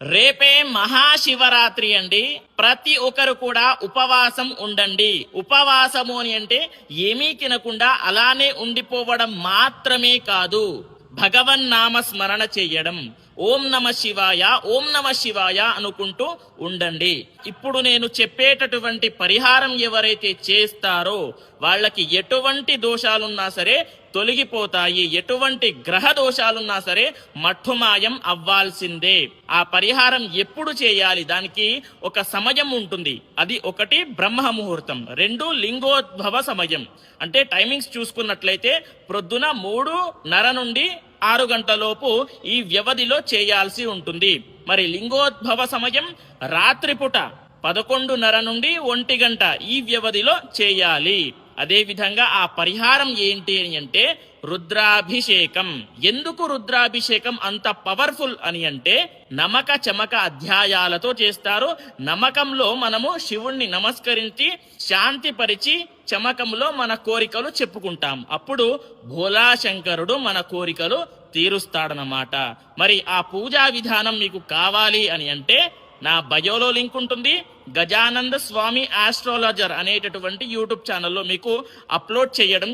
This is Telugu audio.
రేపే మహాశివరాత్రి అండి. ప్రతి ఒక్కరు కూడా ఉపవాసం ఉండండి. ఉపవాసము అని అంటే ఏమీ తినకుండా అలానే ఉండిపోవడం మాత్రమే కాదు, భగవన్నామ స్మరణ చెయ్యడం. ఓం నమ శివాయ, ఓం నమ శివాయ అనుకుంటూ ఉండండి. ఇప్పుడు నేను చెప్పేటటువంటి పరిహారం ఎవరైతే చేస్తారో వాళ్ళకి ఎటువంటి దోషాలున్నా సరే తొలగిపోతాయి. ఎటువంటి గ్రహ దోషాలున్నా సరే మట్టుమాయం అవ్వాల్సిందే. ఆ పరిహారం ఎప్పుడు చేయాలి? దానికి ఒక సమయం ఉంటుంది. అది ఒకటి బ్రహ్మ ముహూర్తం, రెండు లింగోద్భవ సమయం. అంటే టైమింగ్స్ చూసుకున్నట్లయితే ప్రొద్దున 3:30 నుండి 6 గంటలలోపు ఈ వ్యవధిలో చేయాల్సి ఉంటుంది. మరి లింగోద్భవ సమయం రాత్రిపూట 11:30 నుండి 1 గంట ఈ వ్యవధిలో చేయాలి. అదే విధంగా ఆ పరిహారం ఏంటి అని అంటే రుద్రాభిషేకం. ఎందుకు రుద్రాభిషేకం అంత పవర్ఫుల్ అని అంటే నమక చమక అధ్యాయాలతో చేస్తారు. నమకంలో మనము శివుణ్ణి నమస్కరించి శాంతిపరిచి చమకంలో మన కోరికలు చెప్పుకుంటాం. అప్పుడు భోలా శంకరుడు మన కోరికలు తీరుస్తాడనమాట. మరి ఆ పూజా విధానం మీకు కావాలి అని అంటే నా బయోలో లింక్ ఉంటుంది. గజానంద స్వామి ఆస్ట్రాలజర్ అనేటటువంటి యూట్యూబ్ ఛానల్లో మీకు అప్లోడ్ చేయడం